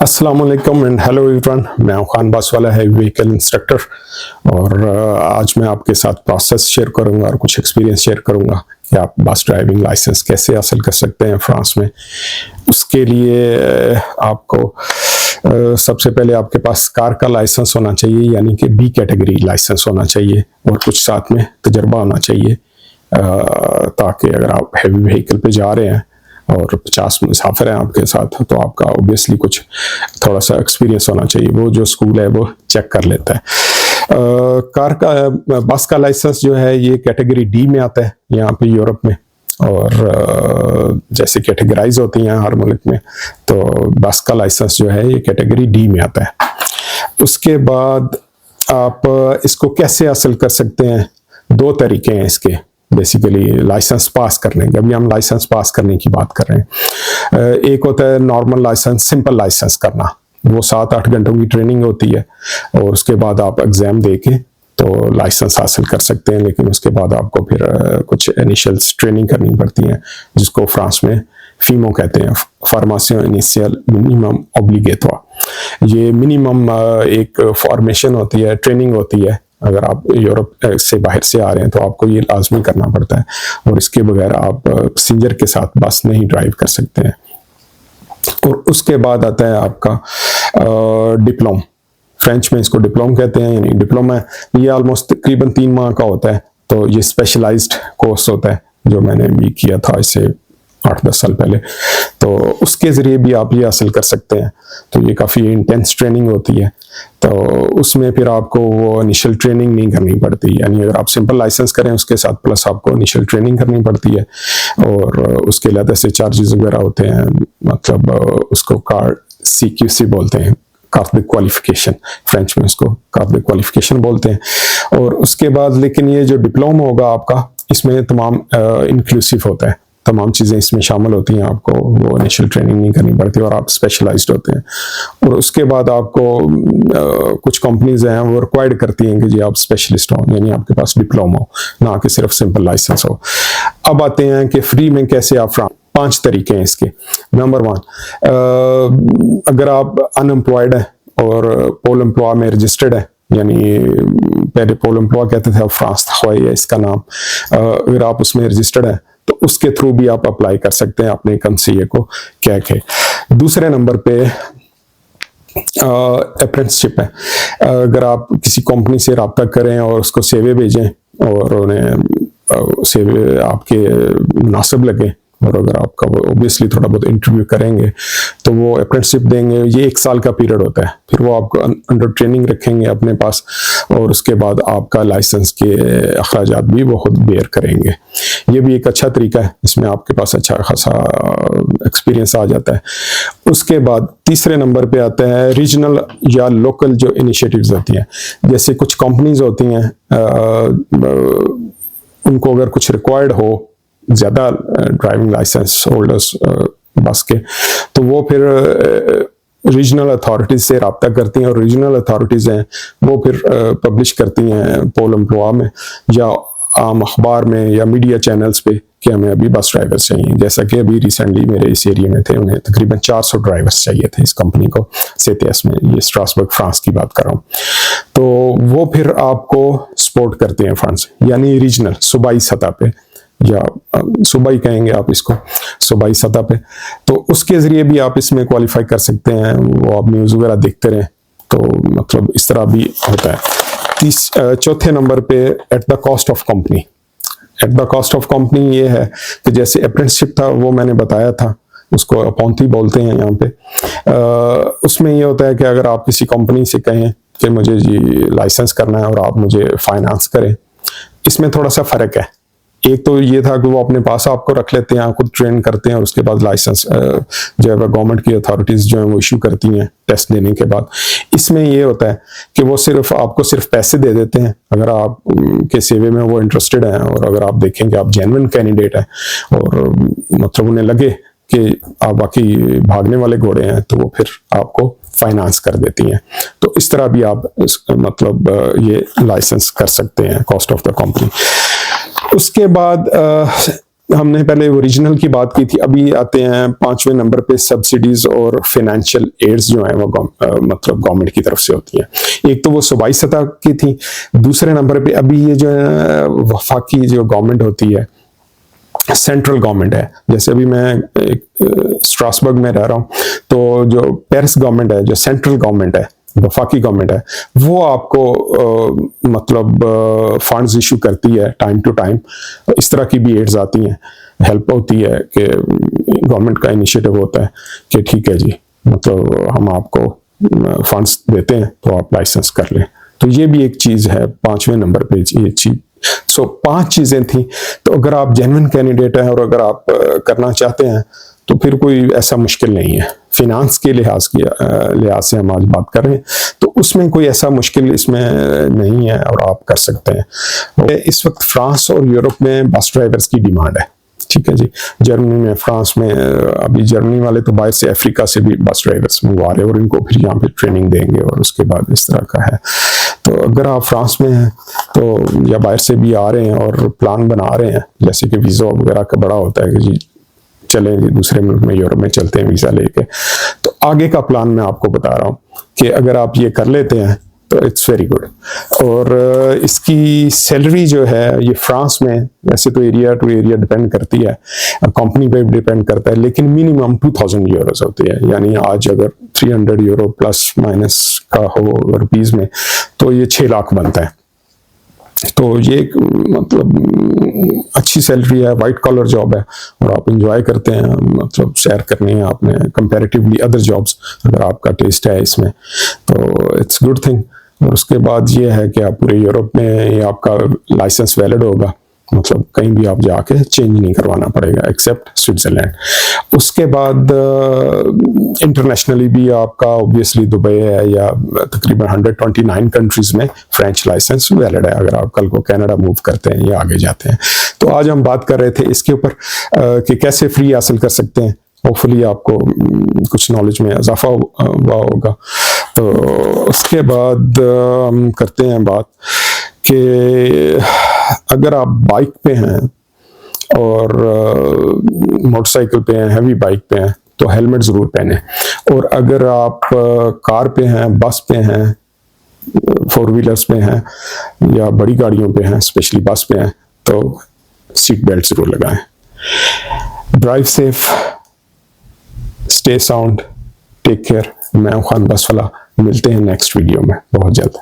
अस्सलाम वालेकुम and hello everyone. मैं हूं खान बासवाला है व्हीकल इंस्ट्रक्टर और आज मैं आपके साथ प्रोसेस शेयर करूंगा और कुछ एक्सपीरियंस शेयर करूंगा कि आप बस ड्राइविंग लाइसेंस कैसे हासिल कर सकते हैं फ्रांस में। उसके लिए आपको सबसे पहले आपके पास कार का लाइसेंस होना चाहिए, यानी कि बी कैटेगरी लाइसेंस होना चाहिए और कुछ साथ में तजर्बा होना चाहिए, ताकि अगर आप हैवी व्हीकल पे जा रहे हैं और 50 मुसाफिर हैं आपके साथ तो आपका ऑब्वियसली कुछ थोड़ा सा एक्सपीरियंस होना चाहिए। वो जो स्कूल है वो चेक कर लेता है। कार का बस का लाइसेंस जो है ये कैटेगरी डी में आता है यहाँ पे यूरोप में, और जैसे कैटेगराइज होती हैं हर मुल्क में, तो बस का लाइसेंस जो है ये कैटेगरी डी में आता है। उसके बाद आप इसको कैसे हासिल कर सकते हैं, दो तरीके हैं इसके बेसिकली लाइसेंस पास करने के। अभी हम लाइसेंस पास करने की बात कर रहे हैं। एक होता है नॉर्मल लाइसेंस, सिंपल लाइसेंस करना, वो 7-8 घंटों की ट्रेनिंग होती है और उसके बाद आप एग्जाम दे के तो लाइसेंस हासिल कर सकते हैं। लेकिन उसके बाद आपको फिर कुछ इनिशियल ट्रेनिंग करनी पड़ती है, जिसको फ्रांस में फीमो कहते हैं, फार्मेसियों इनिशियल मिनिमम ऑब्लिगेटवा। ये मिनिमम एक फॉर्मेशन होती है, ट्रेनिंग होती है। अगर आप यूरोप से बाहर से आ रहे हैं तो आपको ये लाजमी करना पड़ता है और इसके बगैर आप पैसेंजर के साथ बस नहीं ड्राइव कर सकते हैं। और उसके बाद आता है आपका डिप्लोम, फ्रेंच में इसको डिप्लोम कहते हैं, यानी डिप्लोमा। ये ऑलमोस्ट तकरीबन 3 माह का होता है, तो ये स्पेशलाइज्ड कोर्स होता है जो मैंने भी किया था इससे 8-10 साल पहले। तो उसके ज़रिए भी आप ये हासिल कर सकते हैं। तो ये काफ़ी इंटेंस ट्रेनिंग होती है, तो उसमें फिर आपको वो इनिशियल ट्रेनिंग नहीं करनी पड़ती, यानी अगर आप सिंपल लाइसेंस करें उसके साथ प्लस आपको इनिशियल ट्रेनिंग करनी पड़ती है और उसके अलग से चार्जेस वगैरह होते हैं। मतलब उसको कार्ड CQC बोलते हैं, कार्ड de क्वालिफिकेशन, फ्रेंच में उसको कार्ड de क्वालिफिकेशन बोलते हैं। और उसके बाद लेकिन ये जो डिप्लोमा होगा आपका, इसमें तमाम इंक्लूसिव होता है, तमाम चीज़ें इसमें शामिल होती हैं। आपको वो इनिशियल ट्रेनिंग नहीं करनी पड़ती और आप स्पेशलाइज्ड होते हैं। और उसके बाद आपको कुछ कंपनीज हैं वो रिक्वायर्ड करती हैं कि जी आप स्पेशलिस्ट हो, यानी आपके पास डिप्लोमा हो, ना कि सिर्फ सिंपल लाइसेंस हो। अब आते हैं कि फ्री में कैसे आप फ्रांस। 5 तरीके हैं इसके। नंबर 1, अगर आप अनएम्प्लॉयड है और पोल एम्प्लॉय में रजिस्टर्ड है, यानी पहले पोल एम्प्लॉय कहते थे, अब फ्रांस हवाई है इसका नाम। अगर आप उसमें रजिस्टर्ड है तो उसके थ्रू भी आप अप्लाई कर सकते हैं अपने कंसीए को कह के। दूसरे नंबर पे अप्रेंटिसशिप है। अगर आप किसी कंपनी से रब्ता करें और उसको सेवे भेजें और उन्हें सेवे आपके मुनासिब लगे, और अगर आपका वो ऑब्वियसली थोड़ा बहुत इंटरव्यू करेंगे तो वो अप्रेंटिसशिप देंगे। ये 1 साल का पीरियड होता है, फिर वो आपको अंडर ट्रेनिंग रखेंगे अपने पास और उसके बाद आपका लाइसेंस के अखराजात भी वो खुद बेयर करेंगे। ये भी एक अच्छा तरीका है, इसमें आपके पास अच्छा खासा एक्सपीरियंस आ जाता है। उसके बाद तीसरे नंबर पे आता है रीजनल या लोकल जो इनिशिएटिव्स होती हैं। जैसे कुछ कंपनीज होती हैं, उनको अगर कुछ रिक्वायर्ड हो ज़्यादा ड्राइविंग लाइसेंस होल्डर्स बस के, तो वो फिर रीजनल अथॉरिटीज़ से रब्ता करती हैं और रीजनल अथॉरिटीज़ हैं वो फिर पब्लिश करती हैं पोल एम्प्लॉय में या आम अखबार में या मीडिया चैनल्स पे कि हमें अभी बस ड्राइवर्स चाहिए। जैसा कि अभी रिसेंटली मेरे इस एरिया में थे, उन्हें तकरीबन 400 ड्राइवर्स चाहिए थे इस कंपनी को, CTS में, ये स्ट्रासबर्ग फ्रांस की बात कर रहा हूँ। तो वो फिर आपको सपोर्ट करते हैं फ्रांस, यानी रीजनल सूबाई सतह पे, या सूबाई कहेंगे आप इसको, सूबाई सतह पे। तो उसके ज़रिए भी आप इसमें क्वालिफाई कर सकते हैं। वो आप न्यूज़ वगैरह देखते रहें, तो मतलब इस तरह भी होता है। चौथे नंबर पे at the cost of company. At the cost of company ये है कि जैसे अप्रेंटिसशिप था वो मैंने बताया था, उसको अपॉन्ती बोलते हैं यहाँ पे। उसमें ये होता है कि अगर आप किसी कंपनी से कहें कि मुझे जी लाइसेंस करना है और आप मुझे फाइनेंस करें, इसमें थोड़ा सा फ़र्क है। एक तो ये था कि वो अपने पास आपको रख लेते हैं, खुद ट्रेन करते हैं और उसके बाद लाइसेंस जो है गवर्नमेंट की अथॉरिटीज़ जो है वो इशू करती हैं टेस्ट देने के बाद। इसमें ये होता है कि वो सिर्फ आपको सिर्फ पैसे दे देते हैं अगर आप के सेवे में वो इंटरेस्टेड हैं, और अगर आप देखें कि आप जेन्युइन कैंडिडेट हैं और मतलब उन्हें लगे कि आप बाकी भागने वाले घोड़े हैं, तो वो फिर आपको फाइनेंस कर देती हैं। तो इस तरह भी आप मतलब ये लाइसेंस कर सकते हैं कॉस्ट ऑफ द कंपनी। उसके बाद हमने पहले ओरिजिनल की बात की थी, अभी आते हैं 5वें नंबर पे सब्सिडीज और फाइनेंशियल एड्स जो है वो मतलब गवर्नमेंट की तरफ से होती है। एक तो वो सूबाई सतह की थी, दूसरे नंबर पे अभी ये जो है वफाकी जो गवर्नमेंट होती है, सेंट्रल गवर्नमेंट है। जैसे अभी मैं एक स्ट्रासबर्ग में रह रहा हूँ, तो जो पेरिस गवर्नमेंट है, जो सेंट्रल गवर्नमेंट है, वफाकी गवर्नमेंट है, वो आपको मतलब फंड्स इशू करती है टाइम टू टाइम। इस तरह की भी एड्स आती हैं, हेल्प होती है कि गवर्नमेंट का इनिशिएटिव होता है कि ठीक है जी, मतलब हम आपको फंड्स देते हैं तो आप लाइसेंस कर लें। तो ये भी एक चीज़ है 5वें नंबर पे ये चीज़। सो 5 चीज़ें थी। तो अगर आप जेन्युइन कैंडिडेट हैं और अगर आप करना चाहते हैं तो फिर कोई ऐसा मुश्किल नहीं है। फिनांस के लिहाज से हम आज बात कर रहे हैं, तो उसमें कोई ऐसा मुश्किल इसमें नहीं है और आप कर सकते हैं। इस वक्त फ्रांस और यूरोप में बस ड्राइवर्स की डिमांड है, ठीक है जी। जर्मनी में, फ्रांस में, अभी जर्मनी वाले तो बाहर से, अफ्रीका से भी बस ड्राइवर्स मंगवा रहे हैं और इनको फिर यहाँ पे ट्रेनिंग देंगे और उसके बाद इस तरह का है। तो अगर आप फ्रांस में हैं तो या बाहर से भी आ रहे हैं और प्लान बना रहे हैं, जैसे कि वीज़ा वगैरह का बड़ा होता है कि जी चलें जी दूसरे मुल्क में, यूरोप में चलते हैं वीज़ा लेके, तो आगे का प्लान मैं आपको बता रहा हूँ कि अगर आप ये कर लेते हैं तो इट्स वेरी गुड। और इसकी सैलरी जो है ये फ्रांस में, वैसे तो एरिया टू एरिया डिपेंड करती है, कंपनी पे भी डिपेंड करता है, लेकिन मिनिमम 2000 यूरोस होती है। यानी आज अगर 300 यूरो प्लस माइनस का हो रुपीज़ में तो ये 6 लाख बनता है। तो ये मतलब अच्छी सैलरी है, वाइट कॉलर जॉब है और आप इंजॉय करते हैं, मतलब सैर करनी है आपने कंपैरेटिवली अदर जॉब्स, अगर आपका टेस्ट है इसमें तो इट्स गुड थिंग। और उसके बाद ये है कि आप पूरे यूरोप में ये आपका लाइसेंस वैलिड होगा, मतलब कहीं भी आप जाके चेंज नहीं करवाना पड़ेगा एक्सेप्ट स्विट्जरलैंड। उसके बाद इंटरनेशनली भी आपका ऑब्वियसली दुबई है या तकरीबन 129 कंट्रीज में फ्रेंच लाइसेंस वैलिड है, अगर आप कल को कनाडा मूव करते हैं या आगे जाते हैं। तो आज हम बात कर रहे थे इसके ऊपर कि कैसे फ्री हासिल कर सकते हैं। होपफुली आपको कुछ नॉलेज में इजाफा हुआ होगा। तो उसके बाद हम करते हैं बात कि अगर आप बाइक पे हैं और मोटरसाइकिल पे हैं, हैवी बाइक पे हैं, तो हेलमेट ज़रूर पहने। और अगर आप कार पे हैं, बस पे हैं, 4 व्हीलर्स पे हैं या बड़ी गाड़ियों पे हैं, स्पेशली बस पे हैं, तो सीट बेल्ट ज़रूर लगाएं। Drive safe, stay sound, take care. मैं खान बसवाला, मिलते हैं नेक्स्ट वीडियो में बहुत जल्द।